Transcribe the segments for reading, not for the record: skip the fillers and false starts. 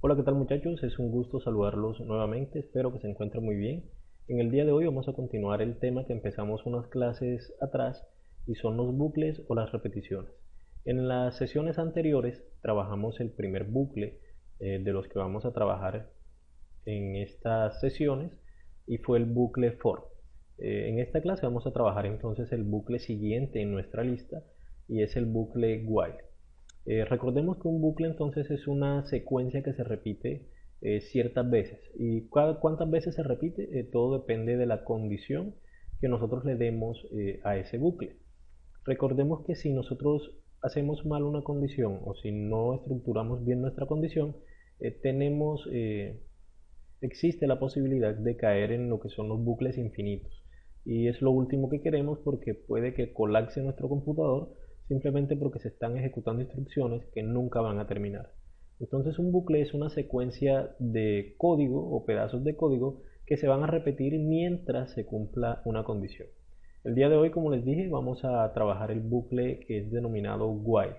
Hola, ¿qué tal muchachos? Es un gusto saludarlos nuevamente, espero que se encuentren muy bien. En el día de hoy vamos a continuar el tema que empezamos unas clases atrás y son los bucles o las repeticiones. En las sesiones anteriores trabajamos el primer bucle de los que vamos a trabajar en estas sesiones y fue el bucle for. En esta clase vamos a trabajar entonces el bucle siguiente en nuestra lista y es el bucle while. Recordemos que un bucle entonces es una secuencia que se repite ciertas veces. ¿Y cuántas veces se repite? Todo depende de la condición que nosotros le demos a ese bucle. Recordemos que si nosotros hacemos mal una condición o si no estructuramos bien nuestra condición, existe la posibilidad de caer en lo que son los bucles infinitos. Y es lo último que queremos porque puede que colapse nuestro computador simplemente porque se están ejecutando instrucciones que nunca van a terminar. Entonces un bucle es una secuencia de código o pedazos de código que se van a repetir mientras se cumpla una condición. El día de hoy, como les dije, vamos a trabajar el bucle que es denominado while.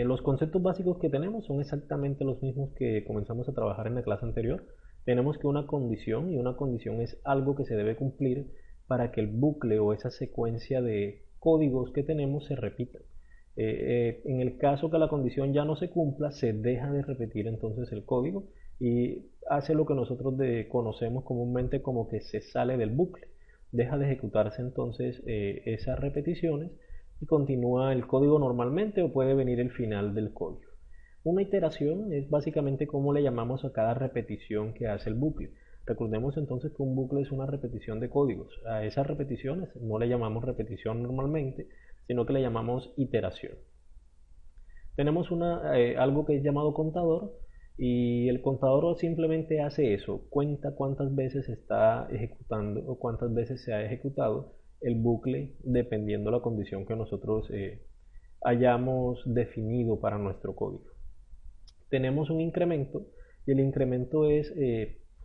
Los conceptos básicos que tenemos son exactamente los mismos que comenzamos a trabajar en la clase anterior. Tenemos que una condición, y una condición es algo que se debe cumplir para que el bucle o esa secuencia de códigos que tenemos se repita. En el caso que la condición ya no se cumpla, se deja de repetir entonces el código y hace lo que nosotros conocemos comúnmente como que se sale del bucle. Deja de ejecutarse entonces esas repeticiones y continúa el código normalmente o puede venir el final del código. Una iteración es básicamente como le llamamos a cada repetición que hace el bucle. Recordemos entonces que un bucle es una repetición de códigos. A esas repeticiones no le llamamos repetición normalmente, sino que le llamamos iteración. Tenemos algo que es llamado contador y el contador simplemente hace eso, cuenta cuántas veces está ejecutando o cuántas veces se ha ejecutado el bucle dependiendo la condición que nosotros hayamos definido para nuestro código. Tenemos un incremento y el incremento es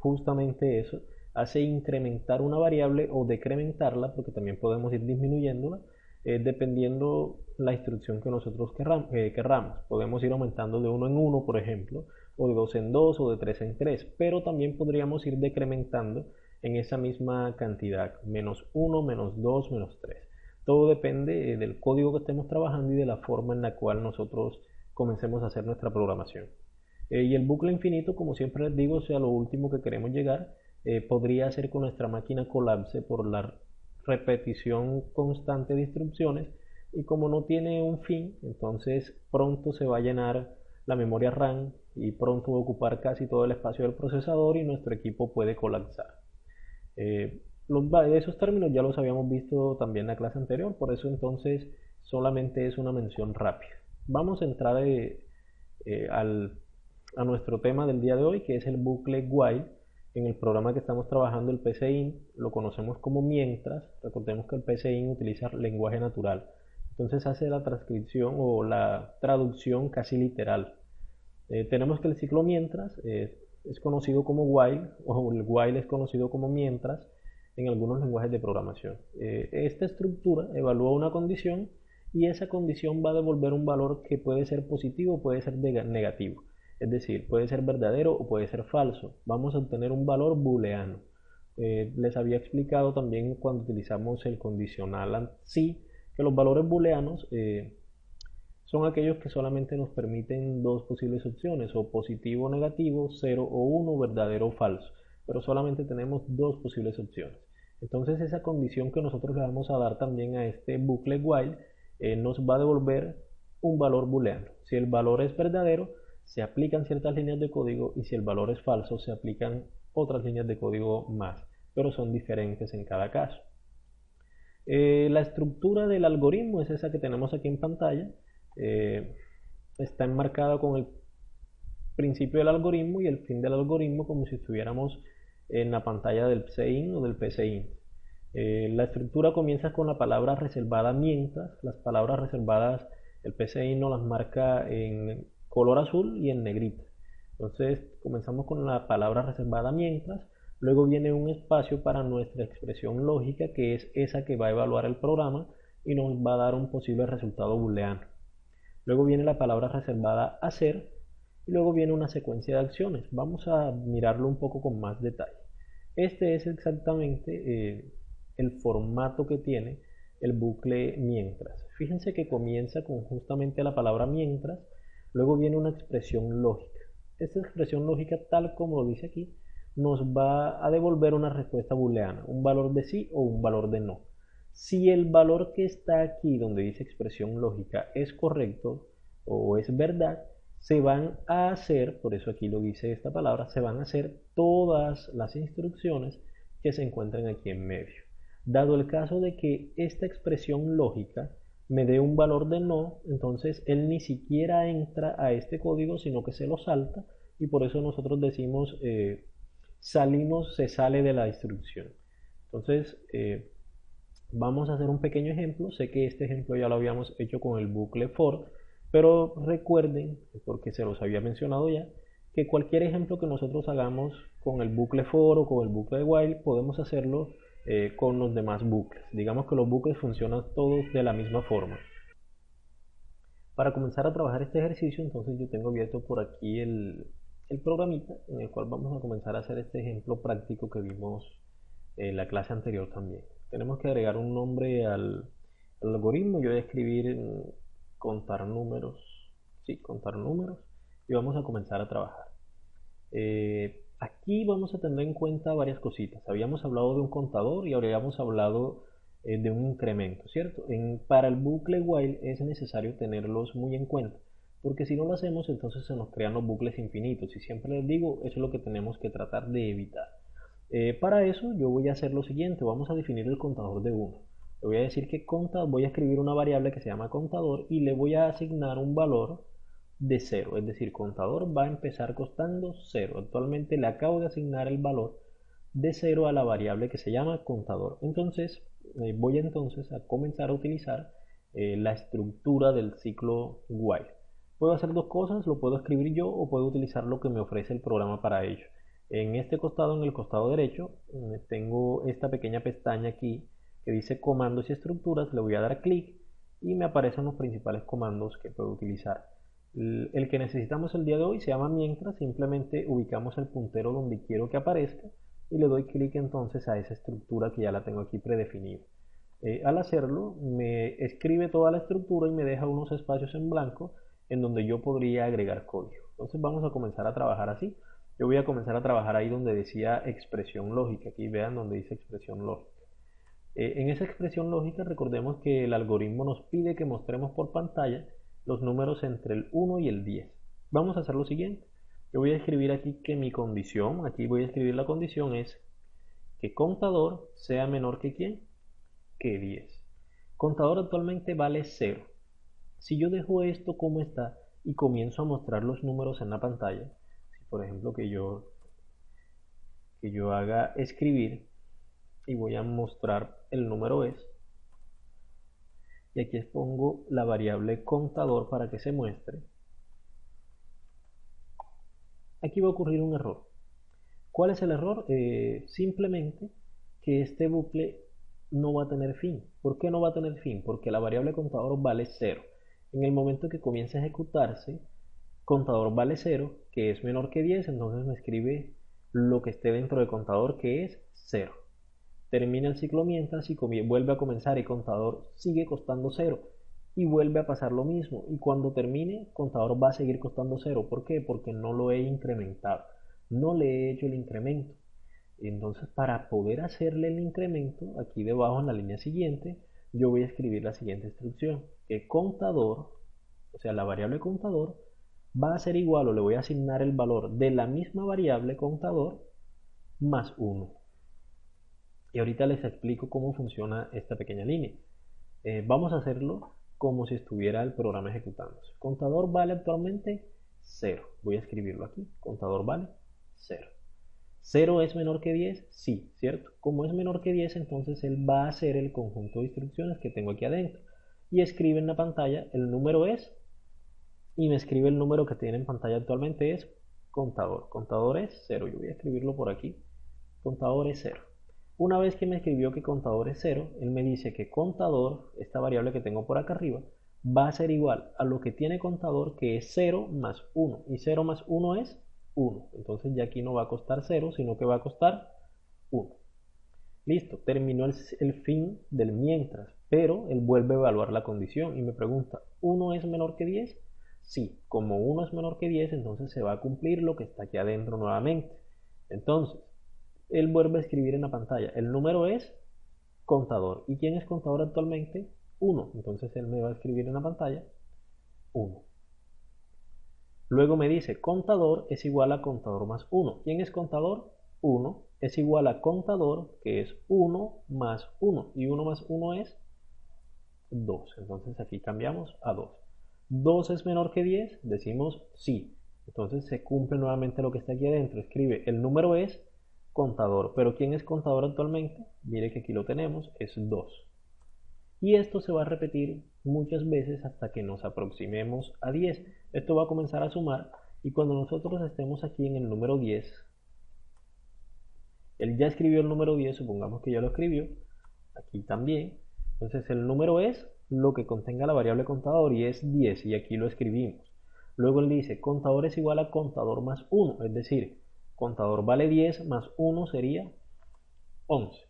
justamente eso, hace incrementar una variable o decrementarla, porque también podemos ir disminuyéndola, dependiendo la instrucción que nosotros querramos. Podemos ir aumentando de 1 en 1, por ejemplo, o de 2 en 2 o de 3 en 3, pero también podríamos ir decrementando en esa misma cantidad, menos 1, menos 2, menos 3. Todo depende del código que estemos trabajando y de la forma en la cual nosotros comencemos a hacer nuestra programación. Y el bucle infinito, como siempre les digo, sea lo último que queremos llegar, podría hacer que nuestra máquina colapse por la repetición constante de instrucciones y como no tiene un fin, entonces pronto se va a llenar la memoria RAM y pronto va a ocupar casi todo el espacio del procesador y nuestro equipo puede colapsar. Esos términos ya los habíamos visto también en la clase anterior, por eso entonces solamente es una mención rápida. Vamos a entrar a nuestro tema del día de hoy, que es el bucle while. En el programa que estamos trabajando, el PCInt, lo conocemos como mientras. Recordemos que el PCInt utiliza lenguaje natural. Entonces hace la transcripción o la traducción casi literal. Tenemos que el ciclo mientras es conocido como while, o el while es conocido como mientras en algunos lenguajes de programación. Esta estructura evalúa una condición y esa condición va a devolver un valor que puede ser positivo o puede ser negativo. Es decir, puede ser verdadero o puede ser falso. Vamos a obtener un valor booleano. Les había explicado también cuando utilizamos el condicional sí, que los valores booleanos son aquellos que solamente nos permiten dos posibles opciones, o positivo o negativo, 0 o 1, verdadero o falso. Pero solamente tenemos dos posibles opciones. Entonces esa condición que nosotros le vamos a dar también a este bucle while nos va a devolver un valor booleano. Si el valor es verdadero, se aplican ciertas líneas de código y si el valor es falso, se aplican otras líneas de código más, pero son diferentes en cada caso. La estructura del algoritmo es esa que tenemos aquí en pantalla. Está enmarcada con el principio del algoritmo y el fin del algoritmo como si estuviéramos en la pantalla del PCInt o del PCInt. La estructura comienza con la palabra reservada mientras. Las palabras reservadas el PCInt nos las marca en color azul y en negrita. Entonces comenzamos con la palabra reservada mientras, luego viene un espacio para nuestra expresión lógica que es esa que va a evaluar el programa y nos va a dar un posible resultado booleano. Luego viene la palabra reservada hacer y luego viene una secuencia de acciones. Vamos a mirarlo un poco con más detalle. Este es exactamente el formato que tiene el bucle mientras. Fíjense que comienza con justamente la palabra mientras, luego viene una expresión lógica. Esta expresión lógica, tal como lo dice aquí, nos va a devolver una respuesta booleana, un valor de sí o un valor de no. Si el valor que está aquí donde dice expresión lógica es correcto o es verdad, se van a hacer, por eso aquí lo dice esta palabra, se van a hacer todas las instrucciones que se encuentran aquí en medio. Dado el caso de que esta expresión lógica me dé un valor de no, entonces él ni siquiera entra a este código, sino que se lo salta, y por eso nosotros decimos salimos, se sale de la instrucción. Entonces, vamos a hacer un pequeño ejemplo. Sé que este ejemplo ya lo habíamos hecho con el bucle for, pero recuerden, porque se los había mencionado ya, que cualquier ejemplo que nosotros hagamos con el bucle for o con el bucle de while, podemos hacerlo con los demás bucles. Digamos que los bucles funcionan todos de la misma forma. Para comenzar a trabajar este ejercicio, entonces yo tengo abierto por aquí el programita en el cual vamos a comenzar a hacer este ejemplo práctico que vimos en la clase anterior también. Tenemos que agregar un nombre al algoritmo. Yo voy a escribir contar números, sí, contar números, y vamos a comenzar a trabajar. Aquí vamos a tener en cuenta varias cositas. Habíamos hablado de un contador y ahora habíamos hablado de un incremento, ¿cierto? Para el bucle while es necesario tenerlos muy en cuenta, porque si no lo hacemos, entonces se nos crean los bucles infinitos, y siempre les digo, eso es lo que tenemos que tratar de evitar. Para eso yo voy a hacer lo siguiente, vamos a definir el contador de 1. Le voy a decir que voy a escribir una variable que se llama contador y le voy a asignar un valor de 0, es decir, contador va a empezar costando 0. Actualmente le acabo de asignar el valor de 0 a la variable que se llama contador. Entonces voy entonces a comenzar a utilizar la estructura del ciclo while. Puedo hacer dos cosas, lo puedo escribir yo o puedo utilizar lo que me ofrece el programa para ello. En este costado, en el costado derecho, tengo esta pequeña pestaña aquí que dice comandos y estructuras. Le voy a dar clic y me aparecen los principales comandos que puedo utilizar. El que necesitamos el día de hoy se llama mientras. Simplemente ubicamos el puntero donde quiero que aparezca y le doy clic entonces a esa estructura que ya la tengo aquí predefinida. Al hacerlo me escribe toda la estructura y me deja unos espacios en blanco en donde yo podría agregar código. Entonces vamos a comenzar a trabajar así. Yo voy a comenzar a trabajar ahí donde decía expresión lógica. Aquí vean donde dice expresión lógica. En esa expresión lógica recordemos que el algoritmo nos pide que mostremos por pantalla los números entre el 1 y el 10. Vamos a hacer lo siguiente. Yo voy a escribir aquí que mi condición, aquí voy a escribir la condición es que contador sea menor que ¿quién? Que 10. Contador actualmente vale 0. Si yo dejo esto como está y comienzo a mostrar los números en la pantalla, si por ejemplo que yo haga escribir y voy a mostrar el número es, y aquí pongo la variable contador para que se muestre, aquí va a ocurrir un error. ¿Cuál es el error? Simplemente que este bucle no va a tener fin. ¿Por qué no va a tener fin? Porque la variable contador vale 0. En el momento que comience a ejecutarse, contador vale 0, que es menor que 10, entonces me escribe lo que esté dentro del contador, que es 0. Termina el ciclo mientras y vuelve a comenzar y contador sigue costando 0 y vuelve a pasar lo mismo, y cuando termine contador va a seguir costando 0. ¿Por qué? Porque no lo he incrementado, no le he hecho el incremento. Entonces, para poder hacerle el incremento, aquí debajo en la línea siguiente yo voy a escribir la siguiente instrucción, que contador, o sea la variable contador, va a ser igual, o le voy a asignar el valor de la misma variable contador más 1. Y ahorita les explico cómo funciona esta pequeña línea. Vamos a hacerlo como si estuviera el programa ejecutándose. Contador vale actualmente 0. Voy a escribirlo aquí. Contador vale 0. ¿0 es menor que 10? Sí, ¿cierto? Como es menor que 10, entonces él va a hacer el conjunto de instrucciones que tengo aquí adentro. Y escribe en la pantalla el número es, y me escribe el número que tiene en pantalla actualmente es contador. Contador es 0. Yo voy a escribirlo por aquí. Contador es 0. Una vez que me escribió que contador es 0, él me dice que contador, esta variable que tengo por acá arriba, va a ser igual a lo que tiene contador, que es 0 más 1. Y 0 más 1 es 1. Entonces ya aquí no va a costar 0, sino que va a costar 1. Listo, terminó el fin del mientras, pero él vuelve a evaluar la condición y me pregunta, ¿1 es menor que 10? Sí, como 1 es menor que 10, entonces se va a cumplir lo que está aquí adentro nuevamente. Entonces, él vuelve a escribir en la pantalla, el número es contador. ¿Y quién es contador actualmente? 1. Entonces él me va a escribir en la pantalla 1. Luego me dice, contador es igual a contador más 1. ¿Quién es contador? 1 es igual a contador, que es 1 más 1. Y 1 más 1 es 2. Entonces aquí cambiamos a 2. ¿2 es menor que 10? Decimos sí. Entonces se cumple nuevamente lo que está aquí adentro. Escribe, el número es contador. ¿Pero quién es contador actualmente? Mire que aquí lo tenemos, es 2. Y esto se va a repetir muchas veces hasta que nos aproximemos a 10. Esto va a comenzar a sumar y cuando nosotros estemos aquí en el número 10, él ya escribió el número 10, supongamos que ya lo escribió, aquí también. Entonces el número es lo que contenga la variable contador y es 10 y aquí lo escribimos. Luego él dice contador es igual a contador más 1, es decir, contador vale 10 más 1 sería 11.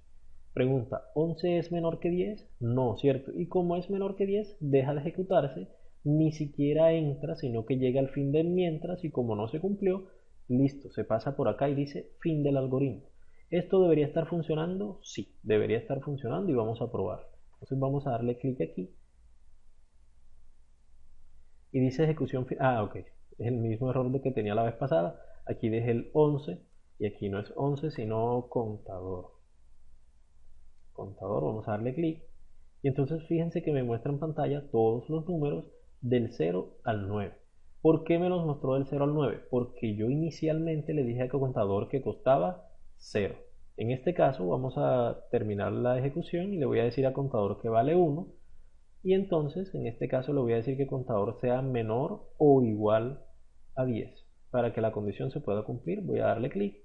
Pregunta, ¿11 es menor que 10? No, ¿cierto? Y como es menor que 10, deja de ejecutarse, ni siquiera entra, sino que llega al fin del mientras y como no se cumplió, listo, se pasa por acá y dice fin del algoritmo. ¿Esto debería estar funcionando? Sí, debería estar funcionando y vamos a probar. Entonces vamos a darle clic aquí y dice ejecución final. Ah, ok, es el mismo error de que tenía la vez pasada. Aquí dejé el 11 y aquí no es 11 sino contador. Contador, vamos a darle clic y entonces fíjense que me muestra en pantalla todos los números del 0 al 9. ¿Por qué me los mostró del 0 al 9? Porque yo inicialmente le dije a contador que costaba 0. En este caso vamos a terminar la ejecución y le voy a decir a contador que vale 1 y entonces en este caso le voy a decir que contador sea menor o igual a 10. Para que la condición se pueda cumplir voy a darle clic.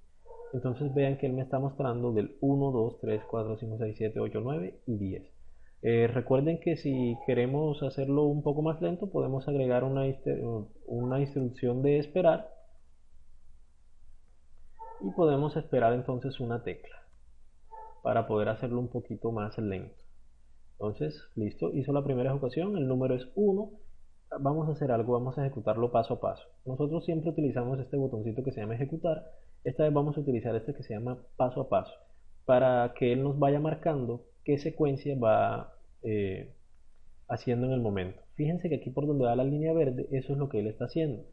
Entonces vean que él me está mostrando del 1, 2, 3, 4, 5, 6, 7, 8, 9 y 10. Recuerden que si queremos hacerlo un poco más lento podemos agregar una instrucción de esperar y podemos esperar entonces una tecla para poder hacerlo un poquito más lento. Entonces, listo, hizo la primera ejecución, el número es 1. Vamos a hacer algo, vamos a ejecutarlo paso a paso. Nosotros siempre utilizamos este botoncito que se llama ejecutar. Esta vez vamos a utilizar este que se llama paso a paso para que él nos vaya marcando qué secuencia va haciendo en el momento. Fíjense que aquí por donde va la línea verde, eso es lo que él está haciendo.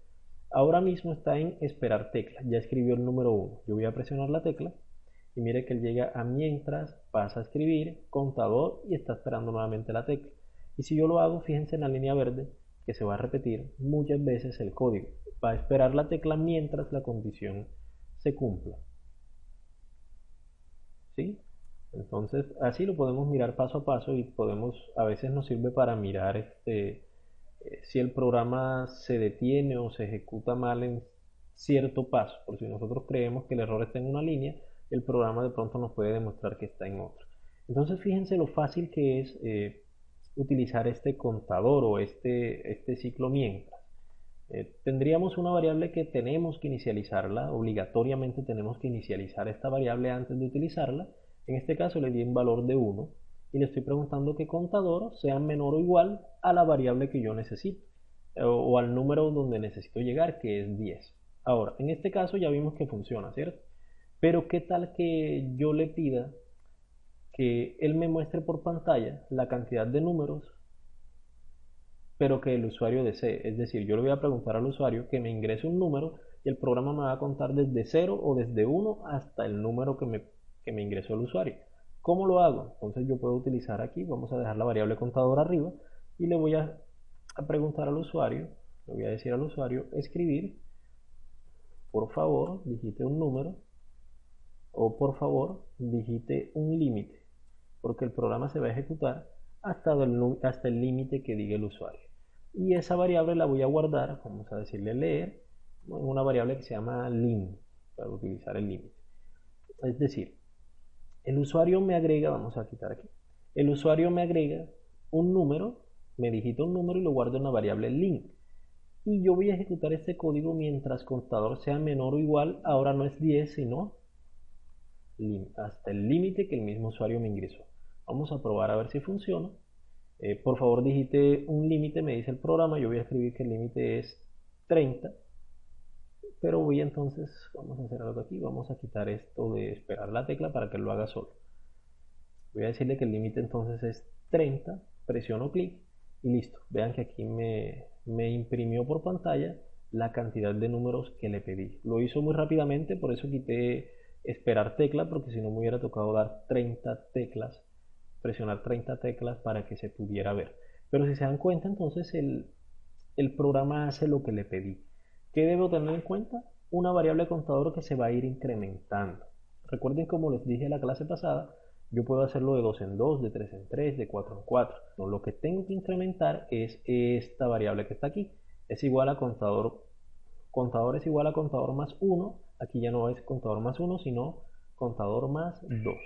Ahora mismo está en esperar tecla, ya escribió el número 1. Yo voy a presionar la tecla y mire que él llega a mientras, pasa a escribir, contador y está esperando nuevamente la tecla. Y si yo lo hago, fíjense en la línea verde que se va a repetir muchas veces el código. Va a esperar la tecla mientras la condición se cumpla. ¿Sí? Entonces así lo podemos mirar paso a paso y podemos, a veces nos sirve para mirar si el programa se detiene o se ejecuta mal en cierto paso. Por si nosotros creemos que el error está en una línea, el programa de pronto nos puede demostrar que está en otra. Entonces fíjense lo fácil que es utilizar este contador o este ciclo mientras. Tendríamos una variable que tenemos que inicializarla, obligatoriamente tenemos que inicializar esta variable antes de utilizarla. En este caso le di un valor de 1 y le estoy preguntando que contador sea menor o igual a la variable que yo necesito o al número donde necesito llegar, que es 10. Ahora, en este caso ya vimos que funciona, ¿cierto? Pero ¿qué tal que yo le pida que él me muestre por pantalla la cantidad de números pero que el usuario desee? Es decir, yo le voy a preguntar al usuario que me ingrese un número y el programa me va a contar desde 0 o desde 1 hasta el número que me ingresó el usuario. ¿Cómo lo hago? Entonces yo puedo utilizar aquí, vamos a dejar la variable contador arriba y le voy a preguntar al usuario, le voy a decir al usuario escribir, por favor, digite un número o por favor, digite un límite, porque el programa se va a ejecutar hasta el límite que diga el usuario. Y esa variable la voy a guardar, vamos a decirle leer, en una variable que se llama lim, para utilizar el límite. Es decir, el usuario me agrega, vamos a quitar aquí, el usuario me agrega un número, me digita un número y lo guardo en la variable link. Y yo voy a ejecutar este código mientras contador sea menor o igual, ahora no es 10, sino hasta el límite que el mismo usuario me ingresó. Vamos a probar a ver si funciona. Por favor digite un límite, me dice el programa, yo voy a escribir que el límite es 30, pero vamos a hacer algo aquí, vamos a quitar esto de esperar la tecla para que lo haga solo. Voy a decirle que el límite entonces es 30, presiono clic y listo. Vean que aquí me imprimió por pantalla la cantidad de números que le pedí. Lo hizo muy rápidamente, por eso quité esperar tecla, porque si no me hubiera tocado dar 30 teclas, presionar 30 teclas para que se pudiera ver. Pero si se dan cuenta, entonces el programa hace lo que le pedí. ¿Qué debo tener en cuenta? Una variable contador que se va a ir incrementando. Recuerden, como les dije en la clase pasada, yo puedo hacerlo de 2 en 2, de 3 en 3, de 4 en 4. No, lo que tengo que incrementar es esta variable que está aquí. Es igual a contador. Contador es igual a contador más 1. Aquí ya no es contador más 1, sino contador más 2.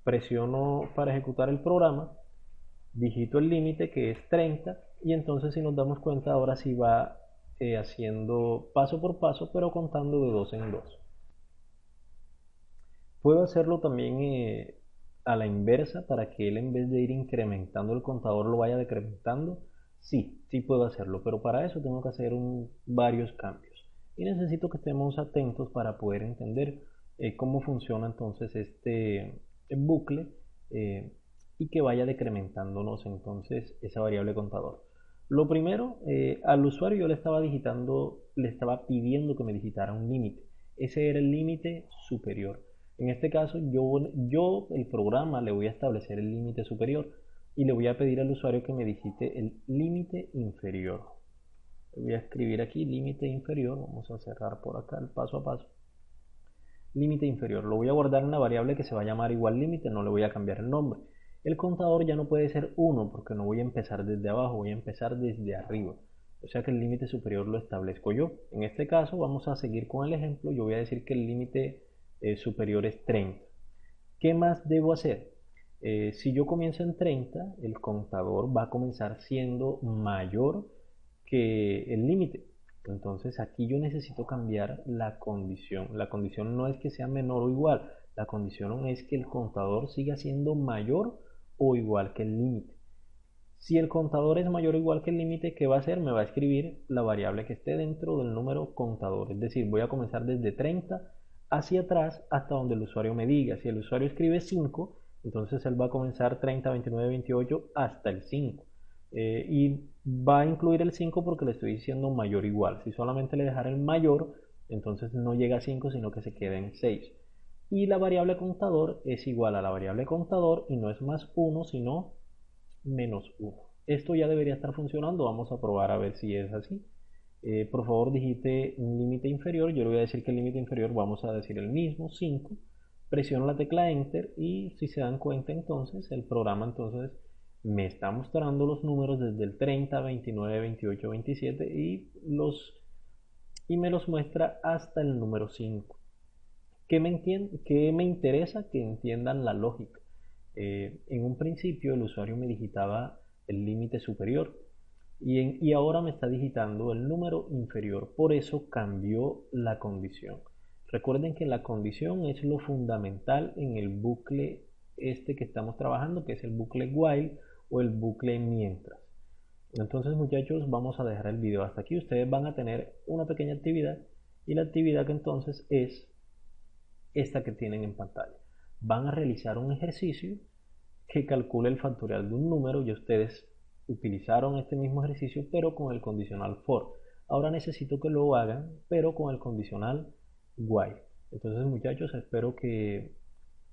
Presiono para ejecutar el programa, digito el límite que es 30 y entonces, si nos damos cuenta, ahora sí va haciendo paso por paso, pero contando de 2 en 2. Puedo hacerlo también a la inversa, para que él, en vez de ir incrementando el contador, lo vaya decrementando. Sí, sí puedo hacerlo, pero para eso tengo que hacer varios cambios. Y necesito que estemos atentos para poder entender cómo funciona entonces este bucle, y que vaya decrementándonos entonces esa variable contador. Lo primero, al usuario yo le estaba pidiendo que me digitara un límite. Ese era el límite superior. En este caso, el programa, le voy a establecer el límite superior y le voy a pedir al usuario que me digite el límite inferior. Voy a escribir aquí límite inferior, vamos a cerrar por acá el paso a paso. Límite inferior, lo voy a guardar en una variable que se va a llamar igual límite, no le voy a cambiar el nombre. El contador ya no puede ser 1 porque no voy a empezar desde abajo, voy a empezar desde arriba. O sea que el límite superior lo establezco yo. En este caso vamos a seguir con el ejemplo. Yo voy a decir que el límite superior es 30. ¿Qué más debo hacer? Si yo comienzo en 30, el contador va a comenzar siendo mayor que el límite. Entonces aquí yo necesito cambiar la condición. La condición no es que sea menor o igual. La condición es que el contador siga siendo mayor o igual que el límite. Si el contador es mayor o igual que el límite, ¿qué va a hacer? Me va a escribir la variable que esté dentro del número contador. Es decir, voy a comenzar desde 30 hacia atrás hasta donde el usuario me diga. Si el usuario escribe 5, entonces él va a comenzar 30, 29, 28 hasta el 5. Y va a incluir el 5 porque le estoy diciendo mayor o igual. Si solamente le dejara el mayor, entonces no llega a 5, sino que se queda en 6. Y la variable contador es igual a la variable contador y no es más 1, sino menos 1. Esto ya debería estar funcionando. Vamos a probar a ver si es así. Por favor digite un límite inferior. Yo le voy a decir que el límite inferior, vamos a decir el mismo, 5. Presiono la tecla enter y, si se dan cuenta, entonces el programa entonces me está mostrando los números desde el 30, 29, 28, 27 y me los muestra hasta el número 5. ¿Qué me interesa? Que entiendan la lógica. En un principio el usuario me digitaba el límite superior y ahora me está digitando el número inferior. Por eso cambió la condición. Recuerden que la condición es lo fundamental en el bucle este que estamos trabajando, que es el bucle while o el bucle mientras. Entonces, muchachos, vamos a dejar el video hasta aquí. Ustedes van a tener una pequeña actividad, y la actividad que entonces es esta que tienen en pantalla. Van a realizar un ejercicio que calcule el factorial de un número. Y ustedes utilizaron este mismo ejercicio pero con el condicional for. Ahora necesito que lo hagan pero con el condicional while. Entonces, muchachos, espero que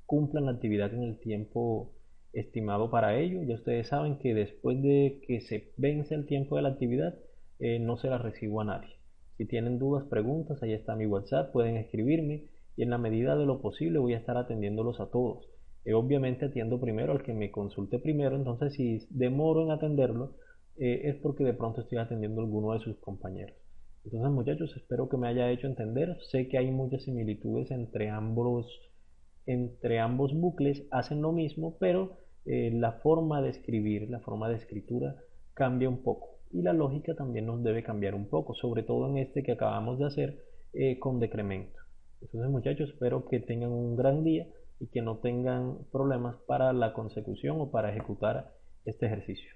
cumplan la actividad en el tiempo estimado para ello. Ya ustedes saben que después de que se vence el tiempo de la actividad, no se la recibo a nadie. Si tienen dudas, preguntas, ahí está mi WhatsApp, pueden escribirme y en la medida de lo posible voy a estar atendiéndolos a todos. Obviamente atiendo primero al que me consulte primero, entonces si demoro en atenderlo, es porque de pronto estoy atendiendo a alguno de sus compañeros. Entonces, muchachos, espero que me haya hecho entender. Sé que hay muchas similitudes entre ambos bucles, hacen lo mismo, pero la forma de escribir, la forma de escritura cambia un poco. Y la lógica también nos debe cambiar un poco, sobre todo en este que acabamos de hacer con decremento. Entonces, muchachos, espero que tengan un gran día y que no tengan problemas para la consecución o para ejecutar este ejercicio.